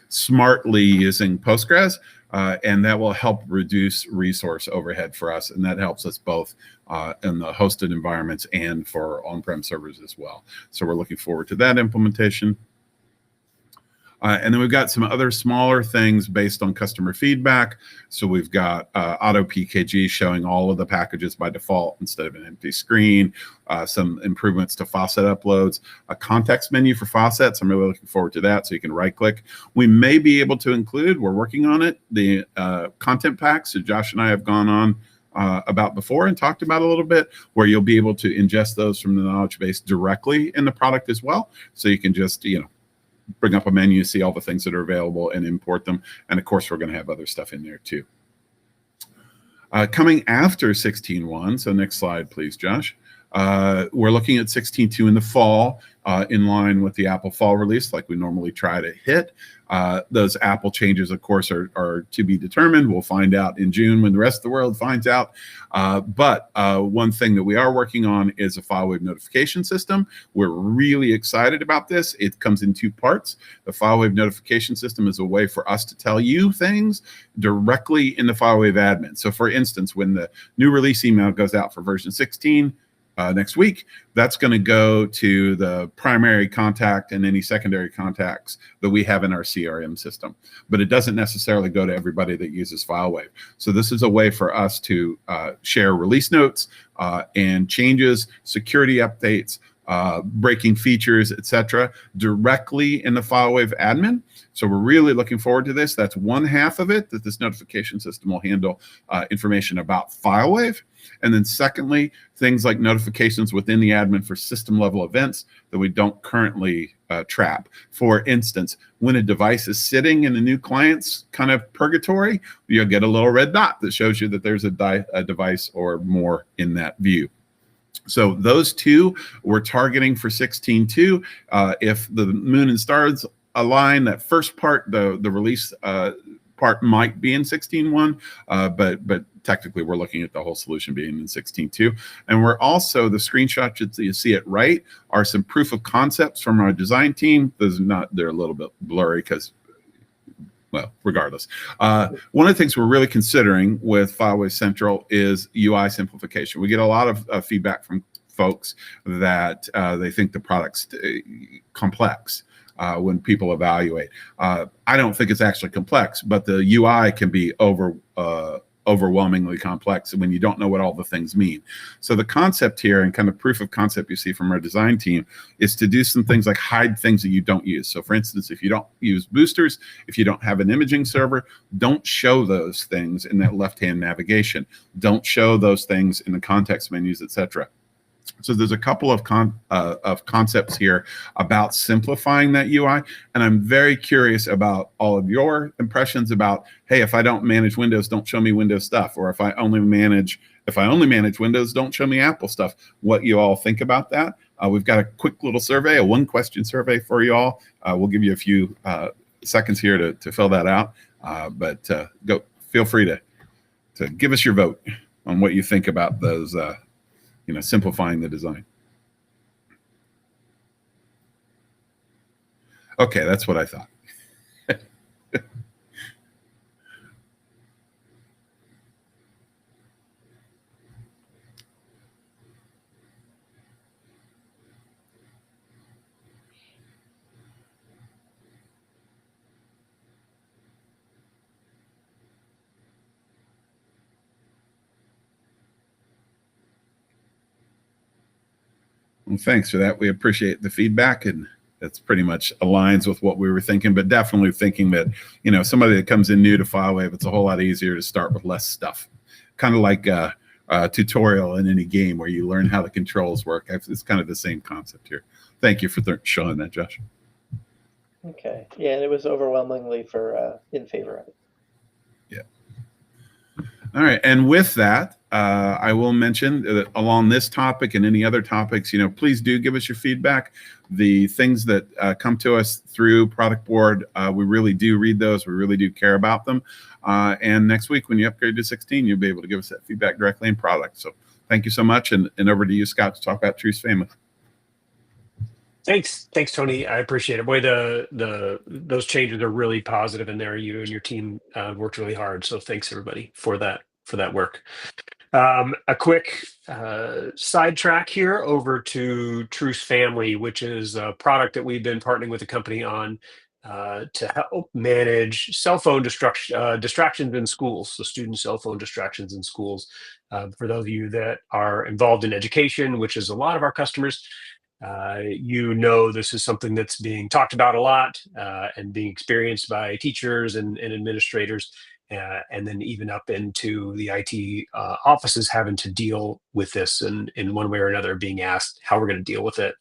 Speaker 2: smartly using Postgres, and that will help reduce resource overhead for us. And that helps us both in the hosted environments and for on-prem servers as well. So we're looking forward to that implementation. And then we've got some other smaller things based on customer feedback. So we've got auto PKG showing all of the packages by default instead of an empty screen, some improvements to file set uploads, a context menu for file sets. I'm really looking forward to that, so you can right click. We may be able to include, we're working on it, the content packs that Josh and I have gone on about before and talked about a little bit, where you'll be able to ingest those from the knowledge base directly in the product as well. So you can just, bring up a menu, see all the things that are available and import them. And of course, we're going to have other stuff in there too. Coming after 16.1, so next slide, please, Josh. We're looking at 16.2 in the fall, in line with the Apple fall release, like we normally try to hit. Those Apple changes, of course, are to be determined. We'll find out in June when the rest of the world finds out. But one thing that we are working on is a FileWave notification system. We're really excited about this. It comes in two parts. The FileWave notification system is a way for us to tell you things directly in the FileWave admin. So for instance, when the new release email goes out for version 16, next week, that's going to go to the primary contact and any secondary contacts that we have in our CRM system. But it doesn't necessarily go to everybody that uses FileWave. So this is a way for us to share release notes and changes, security updates, breaking features, etc., directly in the FileWave admin. So we're really looking forward to this. That's one half of it, that this notification system will handle information about FileWave. And then secondly, things like notifications within the admin for system level events that we don't currently trap. For instance, when a device is sitting in a new client's kind of purgatory, you'll get a little red dot that shows you that there's a device or more in that view. So those two we're targeting for 16.2. If the moon and stars align, that first part, the release part might be in 16.1, but technically we're looking at the whole solution being in 16.2. And we're also, the screenshots that you see it right are some proof of concepts from our design team. Those are not, they're a little bit blurry because, well, regardless. One of the things we're really considering with FileWave Central is UI simplification. We get a lot of feedback from folks that they think the product's complex when people evaluate. I don't think it's actually complex, but the UI can be overwhelmingly complex when you don't know what all the things mean. So the concept here, and kind of proof of concept you see from our design team, is to do some things like hide things that you don't use. So for instance, if you don't use boosters, if you don't have an imaging server, don't show those things in that left-hand navigation. Don't show those things in the context menus, etc. So there's a couple of concepts here about simplifying that UI, and I'm very curious about all of your impressions about, hey, if I don't manage Windows, don't show me Windows stuff, or if I only manage Windows, don't show me Apple stuff. What you all think about that? We've got a quick little survey, a one-question survey for you all. We'll give you a few seconds here to fill that out, but feel free to give us your vote on what you think about those. Simplifying the design. Okay, that's what I thought. Well, thanks for that. We appreciate the feedback, and that's pretty much aligns with what we were thinking, but definitely thinking that, you know, somebody that comes in new to FileWave, it's a whole lot easier to start with less stuff. Kind of like a tutorial in any game where you learn how the controls work. It's kind of the same concept here. Thank you for showing that, Josh.
Speaker 3: Okay. Yeah, and it was overwhelmingly in favor of it.
Speaker 2: Yeah. All right. And with that, I will mention that along this topic and any other topics, you know, please do give us your feedback. The things that come to us through Product Board, we really do read those. We really do care about them. And next week, when you upgrade to 16, you'll be able to give us that feedback directly in product. So thank you so much. And over to you, Scott, to talk about TRUCE Family.
Speaker 1: Thanks, Tony. I appreciate it. Boy, those changes are really positive in there. You and your team worked really hard. So thanks everybody for that work. A quick sidetrack here over to TRUCE Family, which is a product that we've been partnering with the company on to help manage cell phone distractions in schools, so student cell phone distractions in schools. For those of you that are involved in education, which is a lot of our customers, you know this is something that's being talked about a lot and being experienced by teachers and administrators. And then even up into the IT offices having to deal with this in one way or another, being asked how we're going to deal with it.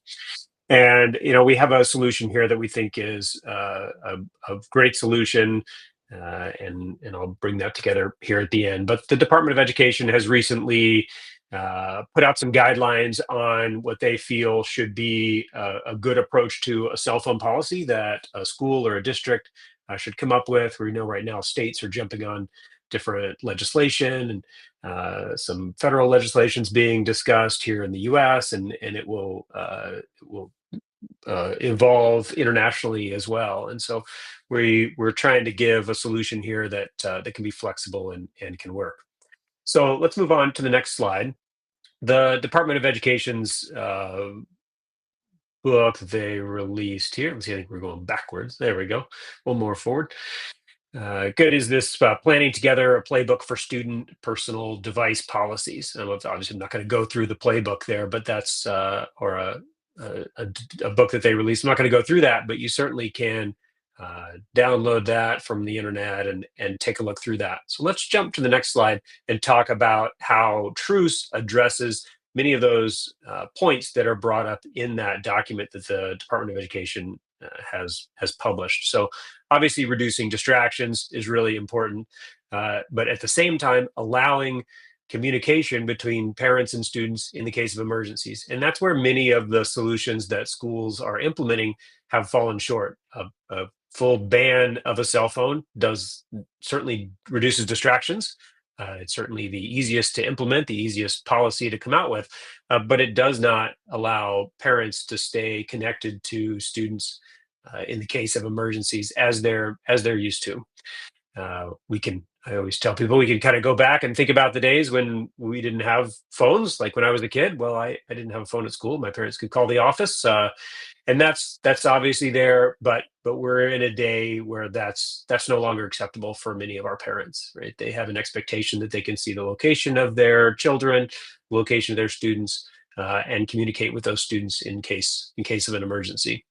Speaker 1: And, you know, we have a solution here that we think is a great solution. And I'll bring that together here at the end. But the Department of Education has recently put out some guidelines on what they feel should be a good approach to a cell phone policy that a school or a district should come up with. We know right now states are jumping on different legislation, and some federal legislation's being discussed here in the U.S. and it will evolve internationally as well. And so we're trying to give a solution here that that can be flexible and can work. So let's move on to the next slide. The Department of Education's book they released here. Let's see, I think we're going backwards. There we go. One more forward. Good is this planning together a playbook for student personal device policies. And obviously, I'm not going to go through the playbook there, but that's or a book that they released. I'm not going to go through that, but you certainly can download that from the internet and take a look through that. So let's jump to the next slide and talk about how TRUCE addresses many of those points that are brought up in that document that the Department of Education has published. So obviously reducing distractions is really important, but at the same time allowing communication between parents and students in the case of emergencies. And that's where many of the solutions that schools are implementing have fallen short. A full ban of a cell phone certainly reduces distractions. It's certainly the easiest to implement, the easiest policy to come out with, but it does not allow parents to stay connected to students in the case of emergencies as they're used to. I always tell people we can kind of go back and think about the days when we didn't have phones. Like when I was a kid, well, I didn't have a phone at school. My parents could call the office, and that's obviously there. But we're in a day where that's no longer acceptable for many of our parents, right? They have an expectation that they can see the location of their children, location of their students, and communicate with those students in case of an emergency.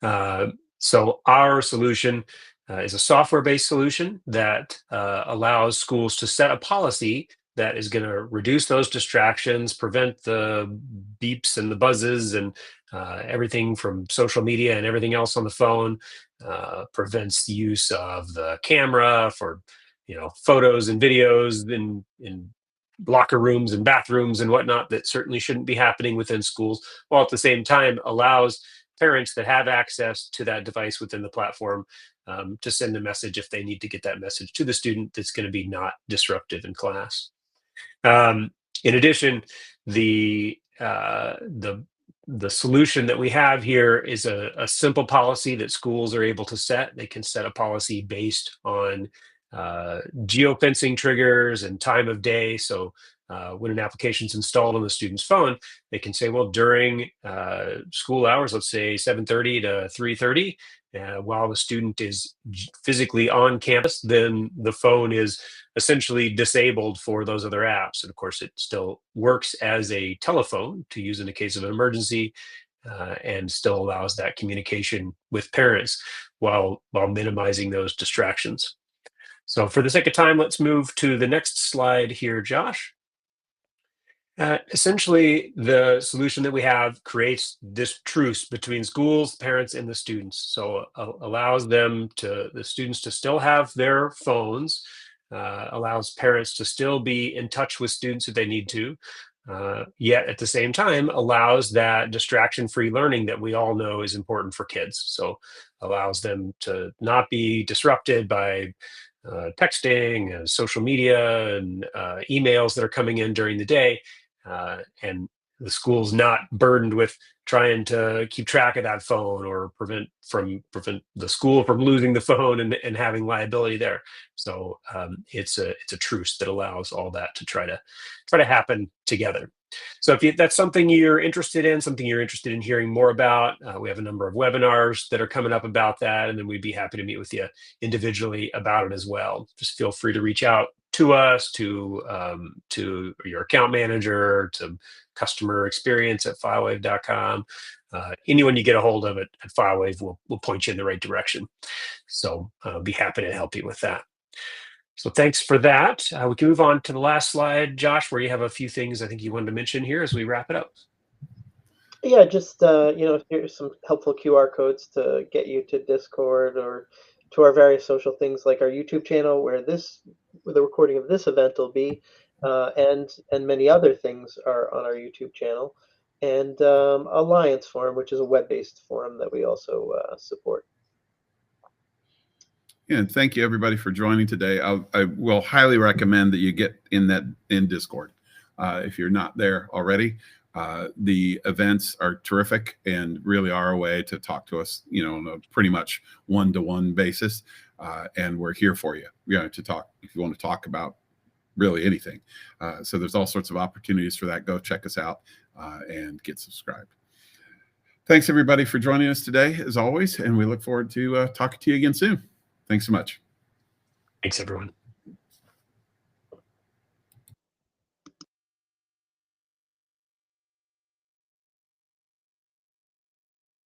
Speaker 1: So our solution is a software-based solution that allows schools to set a policy that is going to reduce those distractions, prevent the beeps and the buzzes and everything from social media and everything else on the phone, prevents the use of the camera for, photos and videos in locker rooms and bathrooms and whatnot that certainly shouldn't be happening within schools, while at the same time allows parents that have access to that device within the platform to send a message if they need to get that message to the student that's going to be not disruptive in class. In addition, the solution that we have here is a simple policy that schools are able to set. They can set a policy based on geofencing triggers and time of day. So when an application is installed on the student's phone, they can say, well, during school hours, let's say 7:30 to 3:30, while the student is physically on campus, then the phone is essentially disabled for those other apps. And of course, it still works as a telephone to use in the case of an emergency, and still allows that communication with parents while minimizing those distractions. So for the sake of time, let's move to the next slide here, Josh. Essentially, the solution that we have creates this truce between schools, parents, and the students. So allows the students to still have their phones, allows parents to still be in touch with students if they need to, yet at the same time allows that distraction-free learning that we all know is important for kids. So allows them to not be disrupted by texting and social media and emails that are coming in during the day. And the school's not burdened with trying to keep track of that phone or prevent the school from losing the phone and having liability there. So it's a truce that allows all that to try to happen together. So if that's something you're interested in hearing more about, we have a number of webinars that are coming up about that, and then we'd be happy to meet with you individually about it as well. Just feel free to reach out to us, to your account manager, to customer experience at FileWave.com. Anyone you get a hold of at FileWave will point you in the right direction. So I'll be happy to help you with that. So thanks for that. We can move on to the last slide, Josh, where you have a few things I think you wanted to mention here as we wrap it up.
Speaker 3: Yeah, just here's some helpful QR codes to get you to Discord or to our various social things like our YouTube channel, where the recording of this event will be, and many other things are on our YouTube channel, and Alliance Forum, which is a web-based forum that we also support.
Speaker 2: Yeah, and thank you everybody for joining today. I will highly recommend that you get in Discord if you're not there already. The events are terrific and really are a way to talk to us, on a pretty much one-to-one basis. And we're here for you, to talk if you want to talk about really anything. So there's all sorts of opportunities for that. Go check us out and get subscribed. Thanks everybody for joining us today, as always, and we look forward to talking to you again soon. Thanks so much.
Speaker 1: Thanks, everyone.